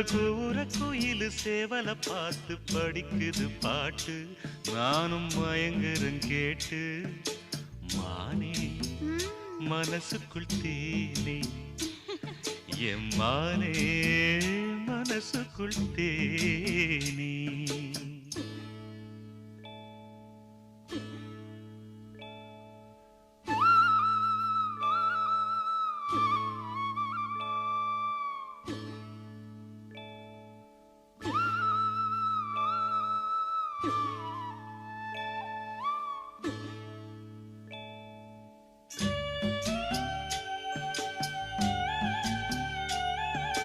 கூற குயிலு சேவல பார்த்து படிக்குது பாட்டு நானும் மயங்குறேன் கேட்டு மானே மனசுக்குள் தேனே எம்மானே மனசுக்குள் தேனே